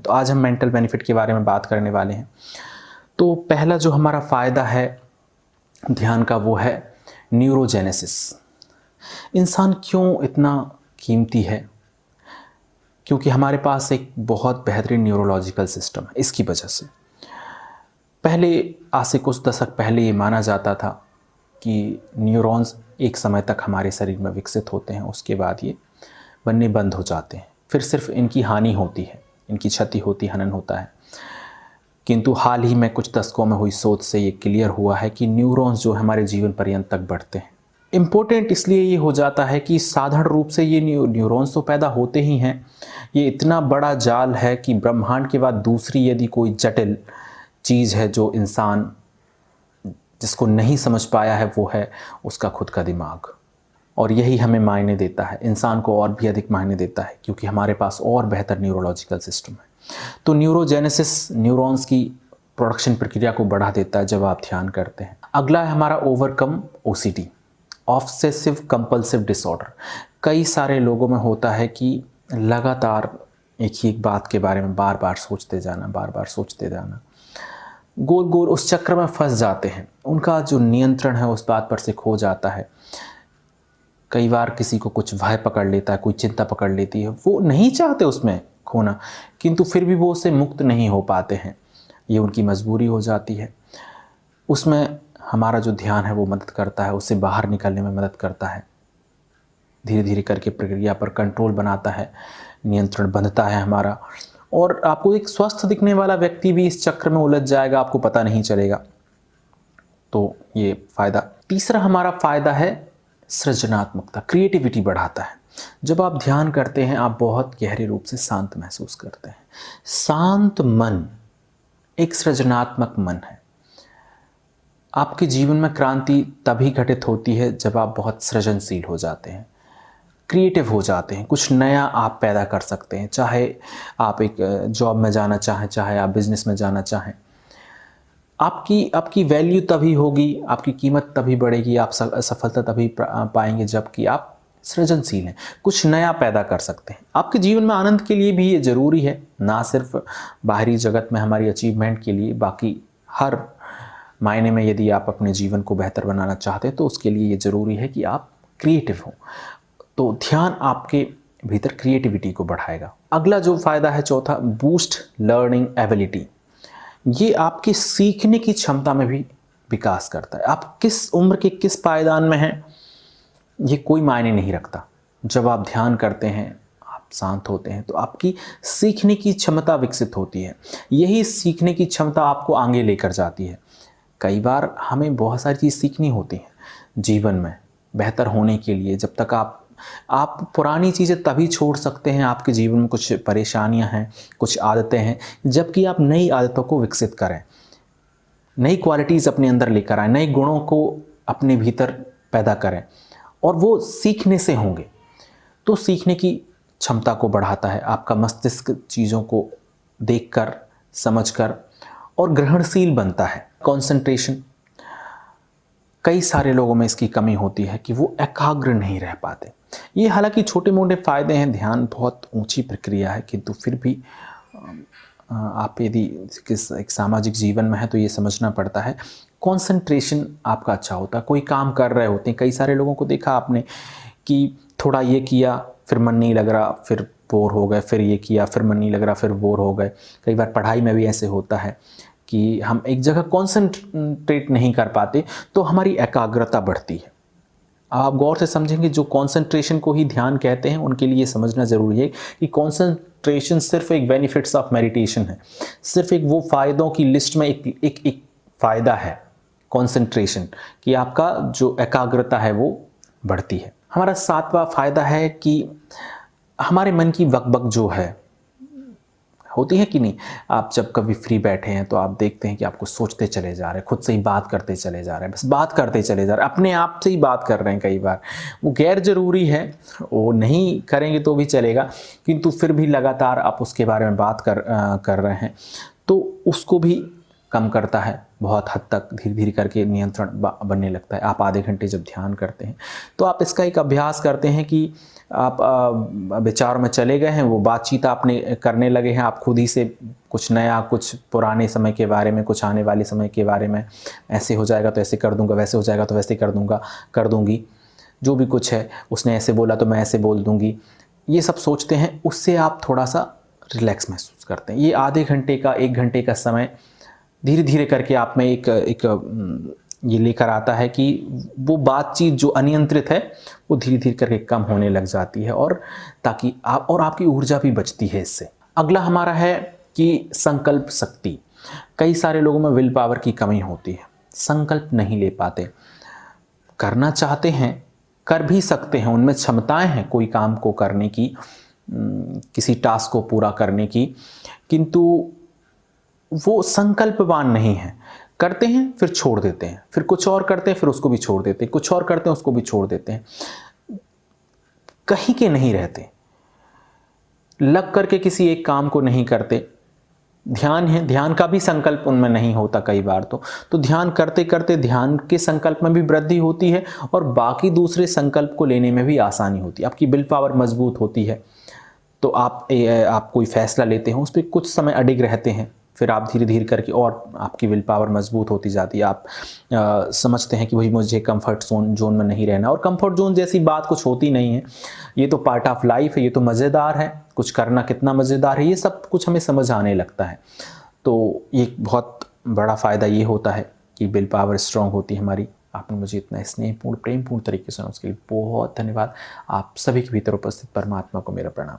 तो आज हम मेंटल बेनिफिट के बारे में बात करने वाले हैं। तो पहला जो हमारा फ़ायदा है ध्यान का वो है न्यूरोजेनेसिस। इंसान क्यों इतना कीमती है? क्योंकि हमारे पास एक बहुत बेहतरीन न्यूरोलॉजिकल सिस्टम है। इसकी वजह से पहले आज से कुछ दशक पहले ये माना जाता था कि न्यूरॉन्स एक समय तक हमारे शरीर में विकसित होते हैं, उसके बाद ये बनने बंद हो जाते हैं, फिर सिर्फ इनकी हानि होती है, इनकी क्षति होती, हनन होता है। किंतु हाल ही में कुछ दशकों में हुई शोध से ये क्लियर हुआ है कि न्यूरॉन्स जो हमारे जीवन पर्यंत तक बढ़ते हैं। इम्पोर्टेंट इसलिए ये हो जाता है कि साधारण रूप से ये न्यूरॉन्स तो पैदा होते ही हैं। ये इतना बड़ा जाल है कि ब्रह्मांड के बाद दूसरी यदि कोई जटिल चीज़ है जो इंसान जिसको नहीं समझ पाया है, वो है उसका खुद का दिमाग। और यही हमें मायने देता है, इंसान को और भी अधिक मायने देता है, क्योंकि हमारे पास और बेहतर न्यूरोलॉजिकल सिस्टम है। तो न्यूरोजेनेसिस न्यूरॉन्स की प्रोडक्शन प्रक्रिया को बढ़ा देता है जब आप ध्यान करते हैं। अगला है हमारा overcome OCD, obsessive compulsive disorder. कई सारे लोगों में होता है कि लगातार एक ही एक बात के बारे में बार बार सोचते जाना, गोल गोल उस चक्र में फंस जाते हैं। उनका जो नियंत्रण है उस बात पर से खो जाता है। कई बार किसी को कुछ भय पकड़ लेता है, कोई चिंता पकड़ लेती है, वो नहीं चाहते उसमें खोना, किंतु फिर भी वो उससे मुक्त नहीं हो पाते हैं। ये उनकी मजबूरी हो जाती है। उसमें हमारा जो ध्यान है वो मदद करता है, उससे बाहर निकलने में मदद करता है। धीरे धीरे करके प्रक्रिया पर कंट्रोल बनाता है, नियंत्रण बनता है हमारा। और आपको एक स्वस्थ दिखने वाला व्यक्ति भी इस चक्र में उलझ जाएगा, आपको पता नहीं चलेगा। तो ये फ़ायदा। तीसरा हमारा फ़ायदा है सृजनात्मकता, क्रिएटिविटी बढ़ाता है। जब आप ध्यान करते हैं आप बहुत गहरे रूप से शांत महसूस करते हैं। शांत मन एक सृजनात्मक मन है। आपके जीवन में क्रांति तभी घटित होती है जब आप बहुत सृजनशील हो जाते हैं, क्रिएटिव हो जाते हैं, कुछ नया आप पैदा कर सकते हैं। चाहे आप एक जॉब में जाना चाहें, चाहे आप बिजनेस में जाना चाहें, आपकी वैल्यू तभी होगी, आपकी कीमत तभी बढ़ेगी, आप सफलता तभी पाएंगे जबकि आप सृजनशील हैं, कुछ नया पैदा कर सकते हैं। आपके जीवन में आनंद के लिए भी ये ज़रूरी है, ना सिर्फ बाहरी जगत में हमारी अचीवमेंट के लिए, बाकी हर मायने में यदि आप अपने जीवन को बेहतर बनाना चाहते हैं तो उसके लिए ये ज़रूरी है कि आप क्रिएटिव हों। तो ध्यान आपके भीतर क्रिएटिविटी को बढ़ाएगा। अगला जो फ़ायदा है चौथा, बूस्ट लर्निंग एबिलिटी। ये आपके सीखने की क्षमता में भी विकास करता है। आप किस उम्र के किस पायदान में हैं ये कोई मायने नहीं रखता। जब आप ध्यान करते हैं, आप शांत होते हैं, तो आपकी सीखने की क्षमता विकसित होती है। यही सीखने की क्षमता आपको आगे लेकर जाती है। कई बार हमें बहुत सारी चीज़ सीखनी होती है जीवन में बेहतर होने के लिए। जब तक आप पुरानी चीज़ें तभी छोड़ सकते हैं, आपके जीवन में कुछ परेशानियां हैं, कुछ आदतें हैं, जबकि आप नई आदतों को विकसित करें, नई क्वालिटीज़ अपने अंदर लेकर आएँ, नए गुणों को अपने भीतर पैदा करें, और वो सीखने से होंगे। तो सीखने की क्षमता को बढ़ाता है। आपका मस्तिष्क चीज़ों को देखकर, समझकर और ग्रहणशील बनता है। कंसंट्रेशन, कई सारे लोगों में इसकी कमी होती है कि वो एकाग्र नहीं रह पाते। ये हालांकि छोटे मोटे फ़ायदे हैं, ध्यान बहुत ऊंची प्रक्रिया है, किंतु फिर भी आप यदि एक सामाजिक जीवन में है तो ये समझना पड़ता है। कंसंट्रेशन आपका अच्छा होता है, कोई काम कर रहे होते हैं, कई सारे लोगों को देखा आपने कि थोड़ा ये किया फिर मन नहीं लग रहा, फिर बोर हो गए, फिर ये किया फिर मन नहीं लग रहा, फिर बोर हो गए। कई बार पढ़ाई में भी ऐसे होता है कि हम एक जगह कंसंट्रेट नहीं कर पाते, तो हमारी एकाग्रता बढ़ती है। आप गौर से समझेंगे, जो कंसंट्रेशन को ही ध्यान कहते हैं उनके लिए समझना ज़रूरी है कि कंसंट्रेशन सिर्फ एक बेनिफिट्स ऑफ मेडिटेशन है, सिर्फ एक वो फ़ायदों की लिस्ट में एक फ़ायदा है कंसंट्रेशन, कि आपका जो एकाग्रता है वो बढ़ती है। हमारा सातवां फ़ायदा है कि हमारे मन की वकबक जो है होती है कि नहीं, आप जब कभी फ्री बैठे हैं तो आप देखते हैं कि आपको सोचते चले जा रहे हैं, खुद से ही बात करते चले जा रहे हैं, बस बात करते चले जा रहे हैं, अपने आप से ही बात कर रहे हैं। कई बार वो गैर ज़रूरी है, वो नहीं करेंगे तो भी चलेगा, किंतु फिर भी लगातार आप उसके बारे में बात कर रहे हैं, तो उसको भी कम करता है, बहुत हद तक धीरे धीरे करके नियंत्रण बनने लगता है। आप आधे घंटे जब ध्यान करते हैं तो आप इसका एक अभ्यास करते हैं कि आप विचार में चले गए हैं, वो बातचीत आपने करने लगे हैं, आप खुद ही से कुछ नया, कुछ पुराने समय के बारे में, कुछ आने वाले समय के बारे में, ऐसे हो जाएगा तो ऐसे कर दूंगा, वैसे हो जाएगा तो वैसे कर दूंगा, कर दूंगी, जो भी कुछ है, उसने ऐसे बोला तो मैं ऐसे बोल दूंगी, ये सब सोचते हैं। उससे आप थोड़ा सा रिलैक्स महसूस करते हैं। ये आधे घंटे का, 1 घंटे का समय धीरे धीरे करके आप में एक ये लेकर आता है कि वो बातचीत जो अनियंत्रित है वो धीरे धीरे करके कम होने लग जाती है, और ताकि आप और आपकी ऊर्जा भी बचती है इससे। अगला हमारा है कि संकल्प शक्ति। कई सारे लोगों में विल पावर की कमी होती है, संकल्प नहीं ले पाते, करना चाहते हैं, कर भी सकते हैं, उनमें क्षमताएं हैं कोई काम को करने की, किसी टास्क को पूरा करने की, किंतु वो संकल्पवान नहीं है। करते हैं फिर छोड़ देते हैं, फिर कुछ और करते हैं फिर उसको भी छोड़ देते हैं, कुछ और करते हैं उसको भी छोड़ देते हैं, कहीं के नहीं रहते, लग करके किसी एक काम को नहीं करते। ध्यान है, ध्यान का भी संकल्प उनमें नहीं होता कई बार तो ध्यान करते करते ध्यान के संकल्प में भी वृद्धि होती है और बाकी दूसरे संकल्प को लेने में भी आसानी होती है। आपकी विल पावर मजबूत होती है, तो आप कोई फैसला लेते हैं, उस पर कुछ समय अडिग रहते हैं, फिर आप धीरे धीरे करके और आपकी विल पावर मजबूत होती जाती है। आप समझते हैं कि भाई मुझे कंफर्ट जोन में नहीं रहना, और कंफर्ट जोन जैसी बात कुछ होती नहीं है, ये तो पार्ट ऑफ लाइफ है, ये तो मज़ेदार है, कुछ करना कितना मज़ेदार है, ये सब कुछ हमें समझ आने लगता है। तो ये बहुत बड़ा फ़ायदा ये होता है कि विल पावर स्ट्रांग होती है हमारी। आपने मुझे इतना स्नेहपूर्ण, प्रेमपूर्ण तरीके से सुना, उसके लिए बहुत धन्यवाद। आप सभी के भीतर उपस्थित परमात्मा को मेरा प्रणाम।